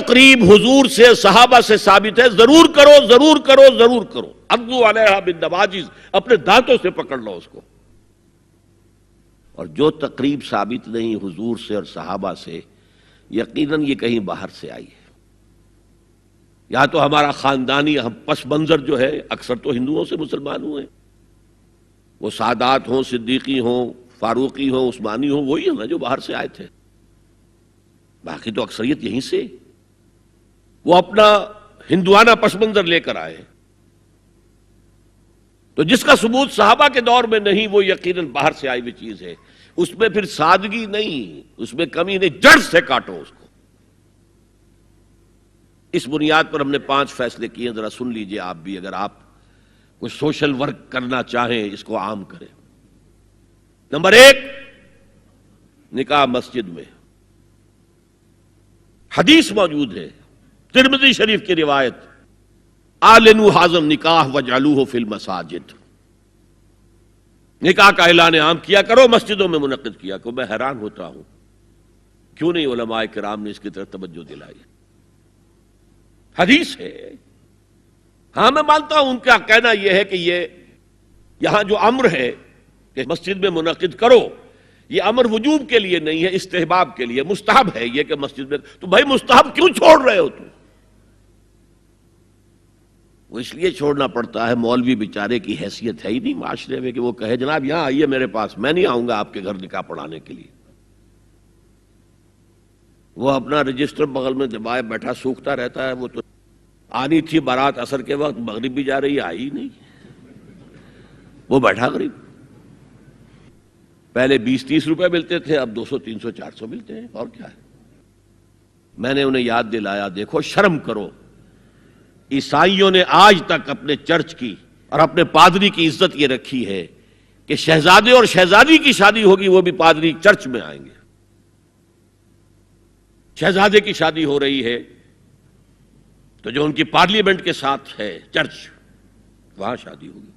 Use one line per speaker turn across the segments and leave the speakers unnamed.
تقریب حضور سے صحابہ سے ثابت ہے، ضرور کرو ضرور کرو ضرور کرو، عضوا علیہا بالنواجذ، اپنے دانتوں سے پکڑ لو اس کو۔ اور جو تقریب ثابت نہیں حضور سے اور صحابہ سے، یقیناً یہ کہیں باہر سے آئی ہے۔ یا تو ہمارا خاندانی پس منظر جو ہے، اکثر تو ہندوؤں سے مسلمان ہوئے، وہ سادات ہوں، صدیقی ہوں، فاروقی ہوں، عثمانی ہوں، وہی ہیں نا جو باہر سے آئے تھے، باقی تو اکثریت یہیں سے، وہ اپنا ہندوانہ پس منظر لے کر آئے۔ تو جس کا ثبوت صحابہ کے دور میں نہیں، وہ یقیناً باہر سے آئی ہوئی چیز ہے، اس میں پھر سادگی نہیں، اس میں کمی نہیں، جڑ سے کاٹو اس کو۔ اس بنیاد پر ہم نے 5 فیصلے کیے، ذرا سن لیجئے آپ بھی، اگر آپ کوئی سوشل ورک کرنا چاہیں اس کو عام کریں۔ نمبر 1، نکاح مسجد میں۔ حدیث موجود ہے، ترمذی شریف کی روایت، اعلنوا ھذا النکاح واجعلوہ فی المساجد، نکاح کا اعلان عام کیا کرو، مسجدوں میں منعقد کیا کرو۔ میں حیران ہوتا ہوں کیوں نہیں علماء کرام نے اس کی طرف توجہ دلائی۔ حدیث ہے، ہاں میں مانتا ہوں ان کا کہنا یہ ہے کہ یہ یہاں جو امر ہے کہ مسجد میں منعقد کرو، یہ امر وجوب کے لیے نہیں ہے، استحباب کے لیے، مستحب ہے یہ کہ مسجد میں۔ تو بھائی مستحب کیوں چھوڑ رہے ہو تم؟ وہ اس لیے چھوڑنا پڑتا ہے، مولوی بیچارے کی حیثیت ہے ہی نہیں معاشرے میں کہ وہ کہے جناب یہاں آئیے میرے پاس، میں نہیں آؤں گا آپ کے گھر نکاح پڑھانے کے لیے۔ وہ اپنا رجسٹر بغل میں دبائے بیٹھا سوکھتا رہتا ہے۔ وہ تو آنی تھی بارات عصر کے وقت، مغرب بھی جا رہی ہے، آئی ہی نہیں، وہ بیٹھا قریب۔ پہلے 20-30 روپے ملتے تھے، اب 200 300 400 ملتے ہیں، اور کیا ہے۔ میں نے انہیں یاد دلایا، دیکھو شرم کرو، عیسائیوں نے آج تک اپنے چرچ کی اور اپنے پادری کی عزت یہ رکھی ہے کہ شہزادے اور شہزادی کی شادی ہوگی وہ بھی پادری چرچ میں آئیں گے۔ شہزادے کی شادی ہو رہی ہے تو جو ان کی پارلیمنٹ کے ساتھ ہے چرچ، وہاں شادی ہوگی،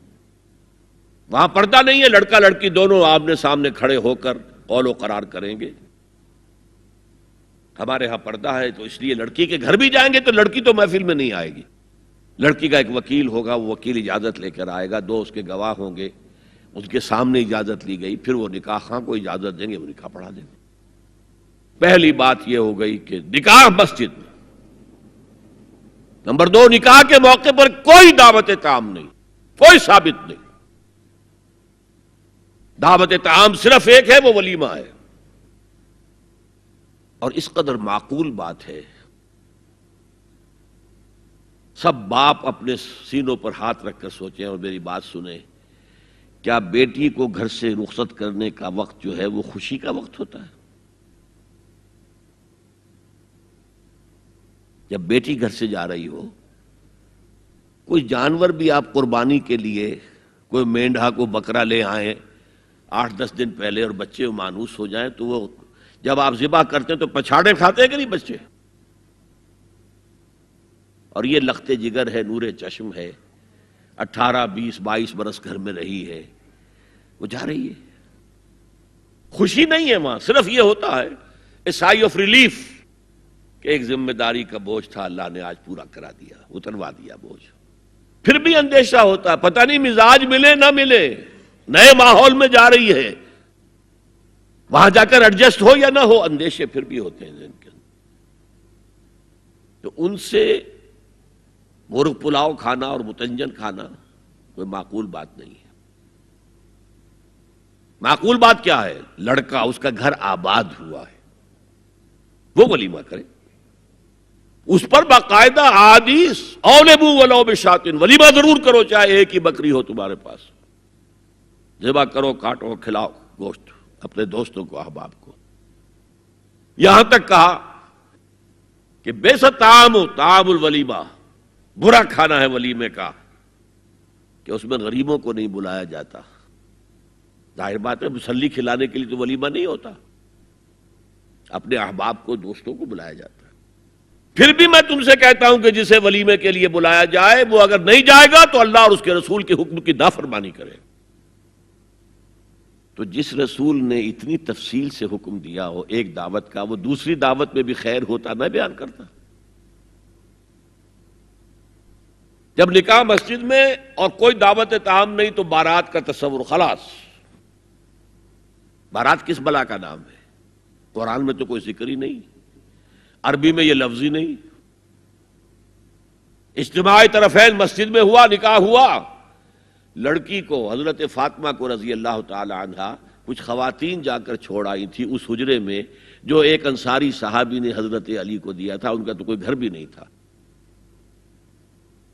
وہاں پردہ نہیں ہے، لڑکا لڑکی دونوں آمنے سامنے کھڑے ہو کر قول و قرار کریں گے۔ ہمارے ہاں پردہ ہے تو اس لیے لڑکی کے گھر بھی جائیں گے تو لڑکی تو محفل میں نہیں آئے گی، لڑکی کا ایک وکیل ہوگا، وہ وکیل اجازت لے کر آئے گا، 2 اس کے گواہ ہوں گے، اس کے سامنے اجازت لی گئی، پھر وہ نکاح خواہ کو اجازت دیں گے، وہ نکاح پڑھا دیں گے۔ پہلی بات یہ ہو گئی کہ نکاح مسجد میں۔ نمبر 2، نکاح کے موقع پر کوئی دعوت طعام نہیں، کوئی ثابت نہیں۔ دعوت طعام صرف ایک ہے، وہ ولیمہ ہے، اور اس قدر معقول بات ہے، سب باپ اپنے سینوں پر ہاتھ رکھ کر سوچیں اور میری بات سنیں، کیا بیٹی کو گھر سے رخصت کرنے کا وقت جو ہے وہ خوشی کا وقت ہوتا ہے؟ جب بیٹی گھر سے جا رہی ہو، کوئی جانور بھی آپ قربانی کے لیے، کوئی مینڈھا کو بکرا لے آئیں 8-10 دن پہلے اور بچے مانوس ہو جائیں تو وہ جب آپ ذبح کرتے ہیں تو پچھاڑے کھاتے ہیں کہ نہیں بچے؟ اور یہ لخت جگر ہے، نور چشم ہے، 18 20 22 برس گھر میں رہی ہے، وہ جا رہی ہے، خوشی نہیں ہے وہاں، صرف یہ ہوتا ہے اے سائی آف ریلیف کہ ایک ذمہ داری کا بوجھ تھا، اللہ نے آج پورا کرا دیا، اتروا دیا بوجھ۔ پھر بھی اندیشہ ہوتا ہے، پتہ نہیں مزاج ملے نہ ملے، نئے ماحول میں جا رہی ہے، وہاں جا کر ایڈجسٹ ہو یا نہ ہو، اندیشے پھر بھی ہوتے ہیں ذہن کے اندر۔ تو ان سے مرغ پلاؤ کھانا اور متنجن کھانا کوئی معقول بات نہیں ہے۔ معقول بات کیا ہے؟ لڑکا، اس کا گھر آباد ہوا ہے، وہ ولیمہ کرے، اس پر باقاعدہ احادیث اولبوا ولو بشاۃ، ولیمہ ضرور کرو چاہے ایک ہی بکری ہو تمہارے پاس، ذبح کرو، کاٹو، کھلاؤ گوشت اپنے دوستوں کو، احباب کو۔ یہاں تک کہا کہ بیس طعام طعام الولیمہ، برا کھانا ہے ولیمے کا کہ اس میں غریبوں کو نہیں بلایا جاتا۔ ظاہر بات ہے مسلی کھلانے کے لیے تو ولیمہ نہیں ہوتا، اپنے احباب کو، دوستوں کو بلایا جاتا ہے۔ پھر بھی میں تم سے کہتا ہوں کہ جسے ولیمے کے لیے بلایا جائے وہ اگر نہیں جائے گا تو اللہ اور اس کے رسول کے حکم کی نافرمانی کرے۔ تو جس رسول نے اتنی تفصیل سے حکم دیا ہو ایک دعوت کا، وہ دوسری دعوت میں بھی خیر ہوتا نہ بیان کرتا؟ جب نکاح مسجد میں اور کوئی دعوت طعام نہیں تو بارات کا تصور خلاص. بارات کس بلا کا نام ہے؟ قرآن میں تو کوئی ذکر ہی نہیں، عربی میں یہ لفظ ہی نہیں. اجتماعی طرفین مسجد میں ہوا، نکاح ہوا. لڑکی کو، حضرت فاطمہ کو رضی اللہ تعالی عنہا، کچھ خواتین جا کر چھوڑ آئی تھی اس حجرے میں جو ایک انصاری صحابی نے حضرت علی کو دیا تھا. ان کا تو کوئی گھر بھی نہیں تھا.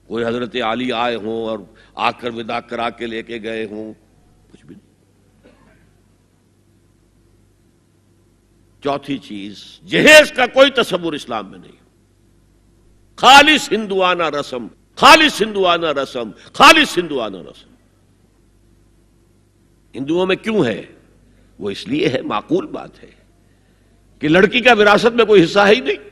کوئی حضرت علی آئے ہوں اور آ کر وداع کرا کے لے کے گئے ہوں، کچھ بھی نہیں. چوتھی چیز، جہیز کا کوئی تصور اسلام میں نہیں. خالص ہندوانہ رسم، خالص ہندوانہ رسم، خالص ہندوانہ رسم. ہندوؤں میں کیوں ہے؟ وہ اس لیے ہے، معقول بات ہے کہ لڑکی کا وراثت میں کوئی حصہ ہے ہی نہیں.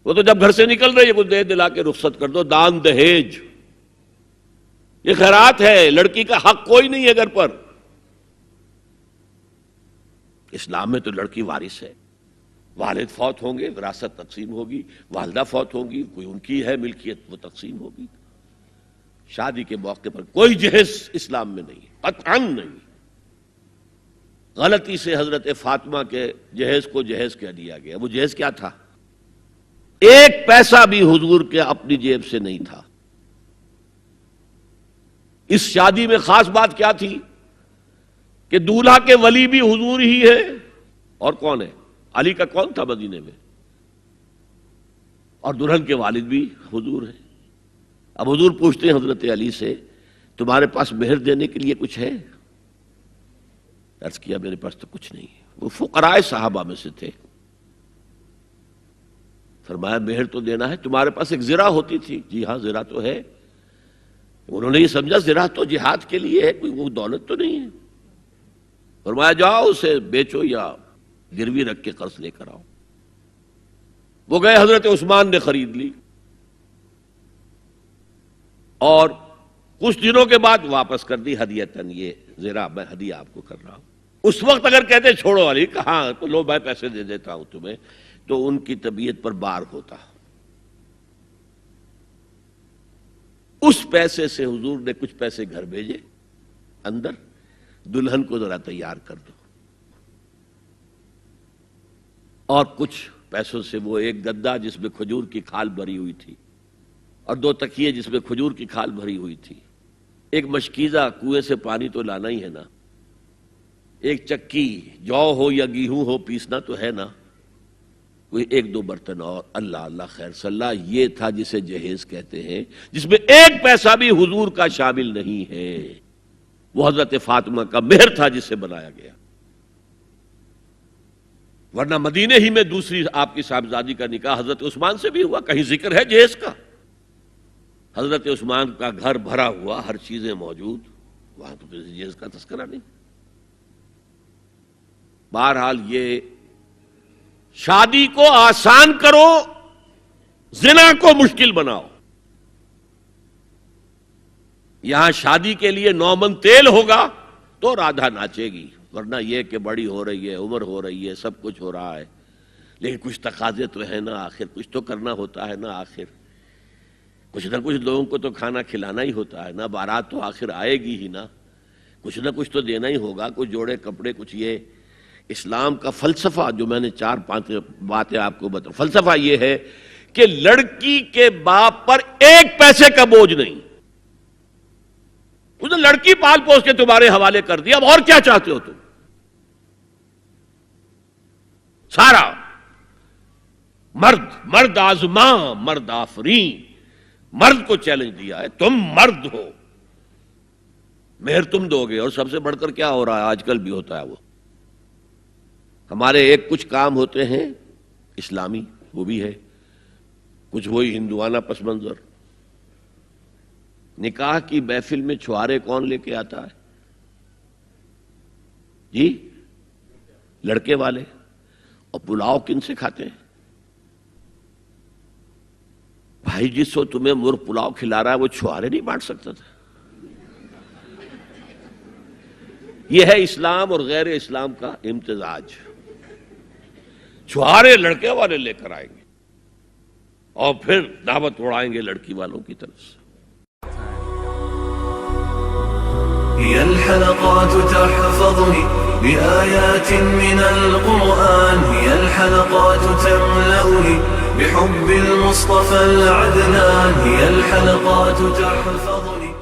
وہ تو جب گھر سے نکل رہی ہے کچھ دے دلا کے رخصت کر دو. دان دہیج یہ خیرات ہے، لڑکی کا حق کوئی نہیں ہے گھر پر. اسلام میں تو لڑکی وارث ہے. والد فوت ہوں گے وراثت تقسیم ہوگی، والدہ فوت ہوں گی کوئی ان کی ہے ملکیت وہ تقسیم ہوگی. شادی کے موقع پر کوئی جہیز اسلام میں نہیں، قطعاً نہیں. غلطی سے حضرت فاطمہ کے جہیز کو جہیز کہہ دیا گیا. وہ جہیز کیا تھا؟ ایک پیسہ بھی حضور کے اپنی جیب سے نہیں تھا. اس شادی میں خاص بات کیا تھی کہ دولہا کے ولی بھی حضور ہی ہے. اور کون ہے؟ علی کا کون تھا مدینے میں؟ اور دلہن کے والد بھی حضور ہیں. اب حضور پوچھتے ہیں حضرت علی سے، تمہارے پاس مہر دینے کے لیے کچھ ہے؟ عرض کیا میرے پاس تو کچھ نہیں. وہ فقراء صحابہ میں سے تھے. فرمایا مہر تو دینا ہے، تمہارے پاس ایک زرہ ہوتی تھی. جی ہاں زرہ تو ہے. انہوں نے یہ سمجھا زرہ تو جہاد کے لیے ہے، کوئی وہ دولت تو نہیں ہے. فرمایا جاؤ اسے بیچو یا گروی رکھ کے قرض لے کر آؤ. وہ گئے، حضرت عثمان نے خرید لی اور کچھ دنوں کے بعد واپس کر دی ہدیتاً. یہ زرہ میں ہدیہ آپ کو کر رہا ہوں. اس وقت اگر کہتے چھوڑو علی، کہاں تو لو میں پیسے دے دیتا ہوں تمہیں، تو ان کی طبیعت پر بار ہوتا. اس پیسے سے حضور نے کچھ پیسے گھر بھیجے اندر، دلہن کو ذرا تیار کر دو. اور کچھ پیسوں سے وہ ایک گدا جس میں کھجور کی کھال بھری ہوئی تھی، اور 2 تکیے جس میں کھجور کی کھال بھری ہوئی تھی، ایک مشکیزہ کنویں سے پانی تو لانا ہی ہے نا، ایک چکی جو ہو یا گیہوں ہو پیسنا تو ہے نا، کوئی 1-2 برتن اور. اللہ اللہ خیر صلی اللہ. یہ تھا جسے جہیز کہتے ہیں، جس میں ایک پیسہ بھی حضور کا شامل نہیں ہے. وہ حضرت فاطمہ کا مہر تھا جسے بنایا گیا. ورنہ مدینے ہی میں دوسری آپ کی صاحبزادی کا نکاح حضرت عثمان سے بھی ہوا. کہیں ذکر ہے جہیز کا؟ حضرت عثمان کا گھر بھرا ہوا، ہر چیزیں موجود، وہاں تو کسی جہیز کا تذکرہ نہیں. بہرحال یہ شادی کو آسان کرو، زنا کو مشکل بناؤ. یہاں شادی کے لیے 9 من تیل ہوگا تو رادھا ناچے گی، ورنہ یہ کہ بڑی ہو رہی ہے، عمر ہو رہی ہے، سب کچھ ہو رہا ہے، لیکن کچھ تقاضے تو ہے نا، آخر کچھ تو کرنا ہوتا ہے نا. آخر کچھ نہ کچھ لوگوں کو تو کھانا کھلانا ہی ہوتا ہے نا. بارات تو آخر آئے گی ہی نا، کچھ نہ کچھ تو دینا ہی ہوگا. کچھ جوڑے کپڑے، کچھ یہ. اسلام کا فلسفہ جو میں نے 4-5 باتیں آپ کو بتا، فلسفہ یہ ہے کہ لڑکی کے باپ پر ایک پیسے کا بوجھ نہیں. اس نے لڑکی پال پوس کے تمہارے حوالے کر دیا، اب اور کیا چاہتے ہو تم؟ سارا مرد آزماں، مرد آفرین، مرد کو چیلنج دیا ہے، تم مرد ہو، مہر تم دو گے. اور سب سے بڑھ کر کیا ہو رہا ہے آج کل بھی ہوتا ہے، وہ ہمارے ایک کچھ کام ہوتے ہیں اسلامی، وہ بھی ہے، کچھ وہی ہندوانہ پس منظر. نکاح کی محفل میں چھوارے کون لے کے آتا ہے؟ جی لڑکے والے. اور پلاؤ کن سے کھاتے ہیں؟ بھائی جس کو تمہیں مرغ پلاؤ کھلا رہا ہے وہ چھوارے نہیں بانٹ سکتا تھا؟ یہ ہے اسلام اور غیر اسلام کا امتزاج. چھوارے لڑکے والے لے کر آئیں گے اور پھر دعوت اڑائیں گے لڑکی والوں کی طرف سے.
هي الحلقات تحفظني بآيات من القرآن، هي الحلقات تملأني بحب المصطفى العدنان، هي الحلقات تحفظني